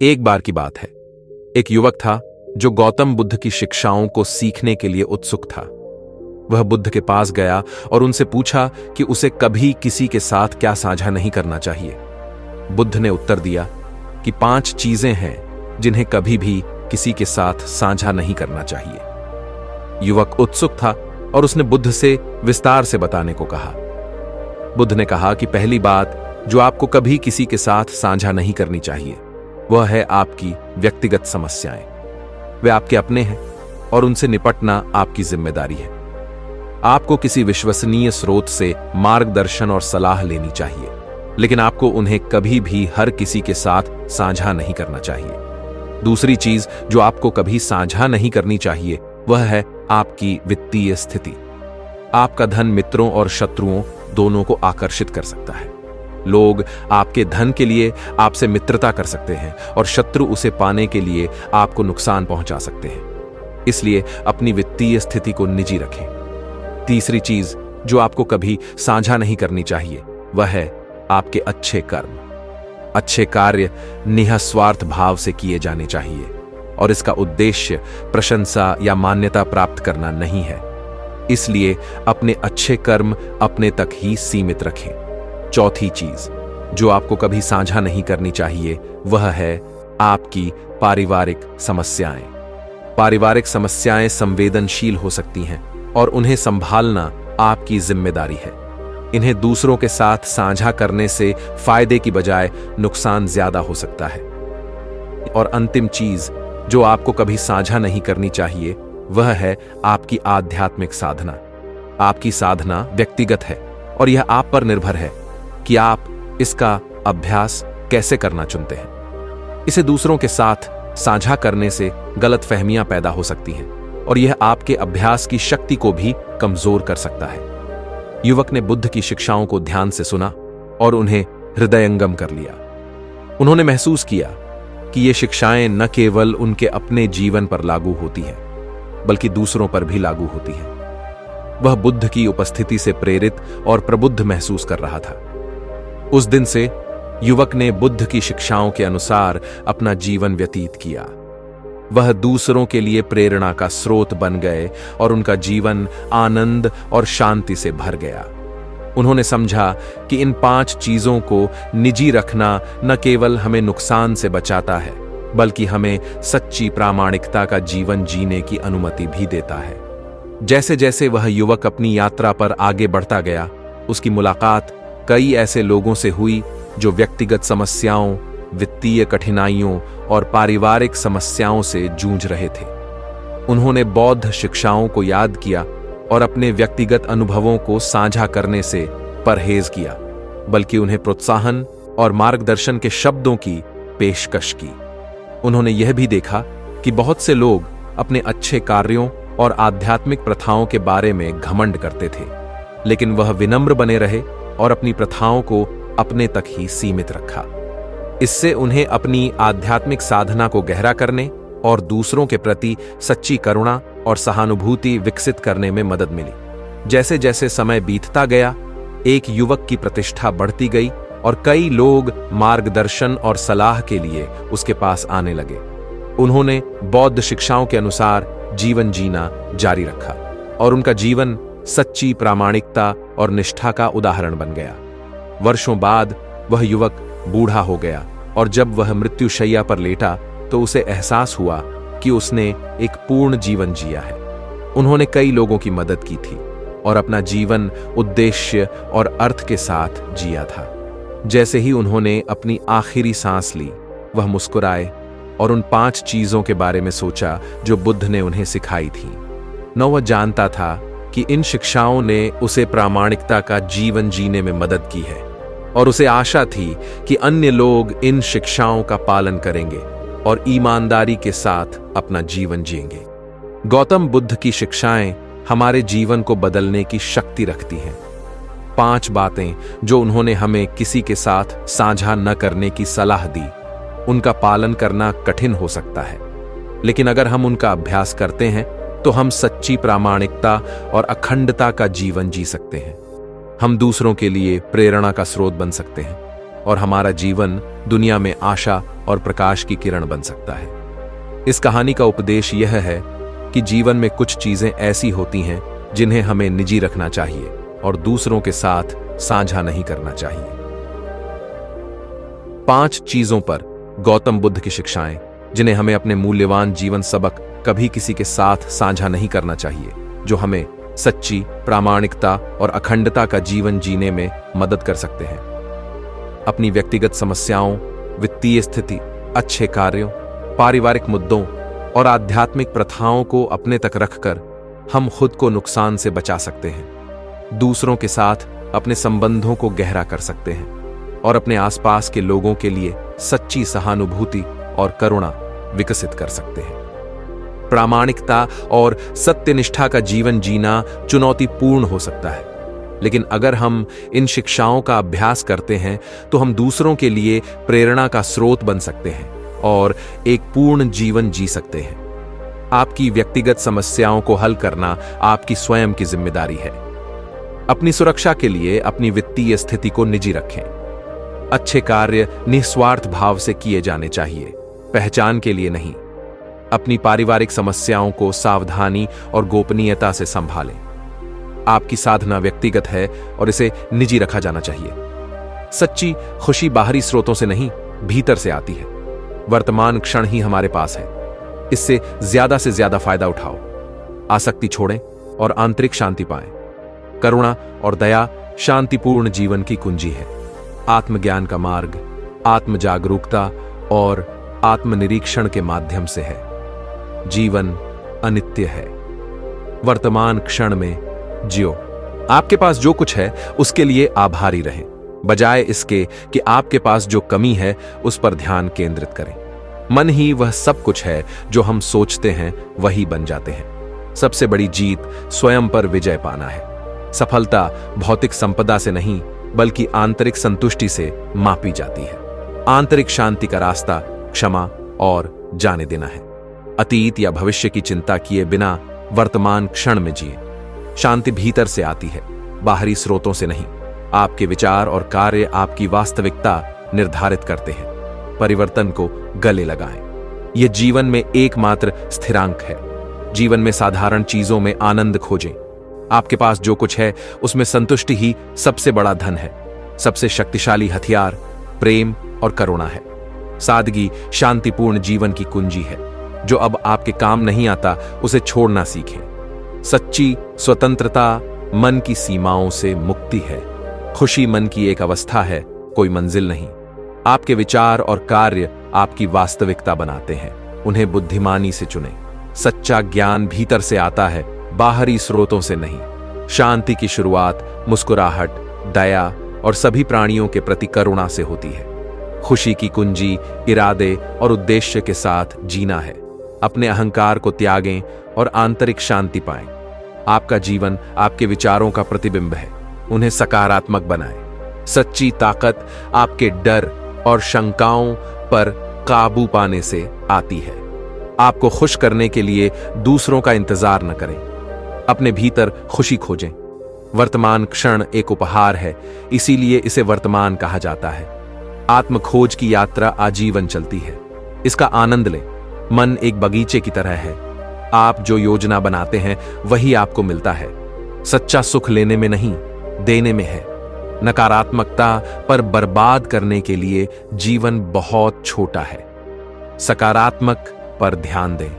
एक बार की बात है, एक युवक था जो गौतम बुद्ध की शिक्षाओं को सीखने के लिए उत्सुक था। वह बुद्ध के पास गया और उनसे पूछा कि उसे कभी किसी के साथ क्या साझा नहीं करना चाहिए। बुद्ध ने उत्तर दिया कि 5 चीजें हैं जिन्हें कभी भी किसी के साथ साझा नहीं करना चाहिए। युवक उत्सुक था और उसने बुद्ध से विस्तार से बताने को कहा। बुद्ध ने कहा कि पहली बात जो आपको कभी किसी के साथ साझा नहीं करनी चाहिए वह है आपकी व्यक्तिगत समस्याएं। वे आपके अपने हैं और उनसे निपटना आपकी जिम्मेदारी है। आपको किसी विश्वसनीय स्रोत से मार्गदर्शन और सलाह लेनी चाहिए, लेकिन आपको उन्हें कभी भी हर किसी के साथ साझा नहीं करना चाहिए। दूसरी चीज जो आपको कभी साझा नहीं करनी चाहिए वह है आपकी वित्तीय स्थिति। आपका धन मित्रों और शत्रुओं दोनों को आकर्षित कर सकता है। लोग आपके धन के लिए आपसे मित्रता कर सकते हैं और शत्रु उसे पाने के लिए आपको नुकसान पहुंचा सकते हैं। इसलिए अपनी वित्तीय स्थिति को निजी रखें। तीसरी चीज जो आपको कभी साझा नहीं करनी चाहिए वह है आपके अच्छे कर्म। अच्छे कार्य निःस्वार्थ भाव से किए जाने चाहिए और इसका उद्देश्य प्रशंसा या मान्यता प्राप्त करना नहीं है। इसलिए अपने अच्छे कर्म अपने तक ही सीमित रखें। चौथी चीज जो आपको कभी साझा नहीं करनी चाहिए वह है आपकी पारिवारिक समस्याएं। पारिवारिक समस्याएं संवेदनशील हो सकती हैं और उन्हें संभालना आपकी जिम्मेदारी है। इन्हें दूसरों के साथ साझा करने से फायदे की बजाय नुकसान ज्यादा हो सकता है। और अंतिम चीज जो आपको कभी साझा नहीं करनी चाहिए वह है आपकी आध्यात्मिक साधना। आपकी साधना व्यक्तिगत है और यह आप पर निर्भर है कि आप इसका अभ्यास कैसे करना चुनते हैं। इसे दूसरों के साथ साझा करने से गलतफहमियां पैदा हो सकती हैं और यह आपके अभ्यास की शक्ति को भी कमजोर कर सकता है। युवक ने बुद्ध की शिक्षाओं को ध्यान से सुना और उन्हें हृदयंगम कर लिया। उन्होंने महसूस किया कि ये शिक्षाएं न केवल उनके अपने जीवन पर लागू होती हैं बल्कि दूसरों पर भी लागू होती हैं। वह बुद्ध की उपस्थिति से प्रेरित और प्रबुद्ध महसूस कर रहा था। उस दिन से युवक ने बुद्ध की शिक्षाओं के अनुसार अपना जीवन व्यतीत किया। वह दूसरों के लिए प्रेरणा का स्रोत बन गए और उनका जीवन आनंद और शांति से भर गया। उन्होंने समझा कि इन 5 चीजों को निजी रखना न केवल हमें नुकसान से बचाता है बल्कि हमें सच्ची प्रामाणिकता का जीवन जीने की अनुमति भी देता है। जैसे जैसे वह युवक अपनी यात्रा पर आगे बढ़ता गया, उसकी मुलाकात कई ऐसे लोगों से हुई जो व्यक्तिगत समस्याओं, वित्तीय कठिनाइयों और पारिवारिक समस्याओं से जूझ रहे थे। उन्होंने बौद्ध शिक्षाओं को याद किया और अपने व्यक्तिगत अनुभवों को साझा करने से परहेज किया, बल्कि उन्हें प्रोत्साहन और मार्गदर्शन के शब्दों की पेशकश की। उन्होंने यह भी देखा कि बहुत से लोग अपने अच्छे कार्यों और आध्यात्मिक प्रथाओं के बारे में घमंड करते थे, लेकिन वह विनम्र बने रहे और अपनी प्रथाओं को अपने तक ही सीमित रखा। इससे उन्हें अपनी आध्यात्मिक साधना को गहरा करने और दूसरों के प्रति सच्ची करुणा और सहानुभूति विकसित करने में मदद मिली। जैसे जैसे समय बीतता गया, एक युवक की प्रतिष्ठा बढ़ती गई और कई लोग मार्गदर्शन और सलाह के लिए उसके पास आने लगे। उन्होंने बौद्ध शिक्षाओं के अनुसार जीवन जीना जारी रखा और उनका जीवन सच्ची प्रामाणिकता और निष्ठा का उदाहरण बन गया। वर्षों बाद वह युवक बूढ़ा हो गया और जब वह मृत्युशैया पर लेटा तो उसे एहसास हुआ कि उसने एक पूर्ण जीवन जिया है। उन्होंने कई लोगों की मदद की थी और अपना जीवन उद्देश्य और अर्थ के साथ जिया था। जैसे ही उन्होंने अपनी आखिरी सांस ली, वह मुस्कुराए और उन 5 चीजों के बारे में सोचा जो बुद्ध ने उन्हें सिखाई थी। न वह जानता था कि इन शिक्षाओं ने उसे प्रामाणिकता का जीवन जीने में मदद की है और उसे आशा थी कि अन्य लोग इन शिक्षाओं का पालन करेंगे और ईमानदारी के साथ अपना जीवन जिएंगे। गौतम बुद्ध की शिक्षाएं हमारे जीवन को बदलने की शक्ति रखती हैं। 5 बातें जो उन्होंने हमें किसी के साथ साझा न करने की सलाह दी, उनका पालन करना कठिन हो सकता है, लेकिन अगर हम उनका अभ्यास करते हैं तो हम सच्ची प्रामाणिकता और अखंडता का जीवन जी सकते हैं। हम दूसरों के लिए प्रेरणा का स्रोत बन सकते हैं और हमारा जीवन दुनिया में आशा और प्रकाश की किरण बन सकता है। इस कहानी का उपदेश यह है कि जीवन में कुछ चीजें ऐसी होती हैं जिन्हें हमें निजी रखना चाहिए और दूसरों के साथ साझा नहीं करना चाहिए। 5 चीजों पर गौतम बुद्ध की शिक्षाएं जिन्हें हमें अपने मूल्यवान जीवन सबक कभी किसी के साथ साझा नहीं करना चाहिए, जो हमें सच्ची प्रामाणिकता और अखंडता का जीवन जीने में मदद कर सकते हैं। अपनी व्यक्तिगत समस्याओं, वित्तीय स्थिति, अच्छे कार्यों, पारिवारिक मुद्दों और आध्यात्मिक प्रथाओं को अपने तक रखकर हम खुद को नुकसान से बचा सकते हैं, दूसरों के साथ अपने संबंधों को गहरा कर सकते हैं और अपने आसपास के लोगों के लिए सच्ची सहानुभूति और करुणा विकसित कर सकते हैं। प्रामाणिकता और सत्यनिष्ठा का जीवन जीना चुनौतीपूर्ण हो सकता है, लेकिन अगर हम इन शिक्षाओं का अभ्यास करते हैं तो हम दूसरों के लिए प्रेरणा का स्रोत बन सकते हैं और एक पूर्ण जीवन जी सकते हैं। आपकी व्यक्तिगत समस्याओं को हल करना आपकी स्वयं की जिम्मेदारी है। अपनी सुरक्षा के लिए अपनी वित्तीय स्थिति को निजी रखें। अच्छे कार्य निस्वार्थ भाव से किए जाने चाहिए, पहचान के लिए नहीं। अपनी पारिवारिक समस्याओं को सावधानी और गोपनीयता से संभालें। आपकी साधना व्यक्तिगत है और इसे निजी रखा जाना चाहिए। सच्ची खुशी बाहरी स्रोतों से नहीं, भीतर से आती है। वर्तमान क्षण ही हमारे पास है, इससे से ज्यादा फायदा उठाओ। आसक्ति छोड़ें और आंतरिक शांति पाएं। करुणा और दया शांतिपूर्ण जीवन की कुंजी है। आत्मज्ञान का मार्ग आत्म जागरूकता और आत्मनिरीक्षण के माध्यम से है। जीवन अनित्य है, वर्तमान क्षण में जियो। आपके पास जो कुछ है उसके लिए आभारी रहें, बजाय इसके कि आपके पास जो कमी है उस पर ध्यान केंद्रित करें। मन ही वह सब कुछ है, जो हम सोचते हैं वही बन जाते हैं। सबसे बड़ी जीत स्वयं पर विजय पाना है। सफलता भौतिक संपदा से नहीं, बल्कि आंतरिक संतुष्टि से मापी जाती है। आंतरिक शांति का रास्ता क्षमा और जाने देना है। अतीत या भविष्य की चिंता किए बिना वर्तमान क्षण में जिए। शांति भीतर से आती है, बाहरी स्रोतों से नहीं। आपके विचार और कार्य आपकी वास्तविकता निर्धारित करते हैं। परिवर्तन को गले लगाएं। यह जीवन में एकमात्र स्थिरांक है। जीवन में साधारण चीजों में आनंद खोजें। आपके पास जो कुछ है उसमें संतुष्टि ही सबसे बड़ा धन है। सबसे शक्तिशाली हथियार प्रेम और करुणा है। सादगी शांतिपूर्ण जीवन की कुंजी है। जो अब आपके काम नहीं आता उसे छोड़ना सीखें। सच्ची स्वतंत्रता मन की सीमाओं से मुक्ति है। खुशी मन की एक अवस्था है, कोई मंजिल नहीं। आपके विचार और कार्य आपकी वास्तविकता बनाते हैं। उन्हें बुद्धिमानी से चुनें। सच्चा ज्ञान भीतर से आता है, बाहरी स्रोतों से नहीं। शांति की शुरुआत मुस्कुराहट, दया और सभी प्राणियों के प्रति करुणा से होती है। खुशी की कुंजी इरादे और उद्देश्य के साथ जीना है। अपने अहंकार को त्यागें और आंतरिक शांति पाएं। आपका जीवन आपके विचारों का प्रतिबिंब है, उन्हें सकारात्मक बनाएं। सच्ची ताकत आपके डर और शंकाओं पर काबू पाने से आती है। आपको खुश करने के लिए दूसरों का इंतजार न करें, अपने भीतर खुशी खोजें। वर्तमान क्षण एक उपहार है, इसीलिए इसे वर्तमान कहा जाता है। आत्मखोज की यात्रा आजीवन चलती है, इसका आनंद लें। मन एक बगीचे की तरह है, आप जो योजना बनाते हैं वही आपको मिलता है। सच्चा सुख लेने में नहीं, देने में है। नकारात्मकता पर बर्बाद करने के लिए जीवन बहुत छोटा है। सकारात्मक पर ध्यान दें।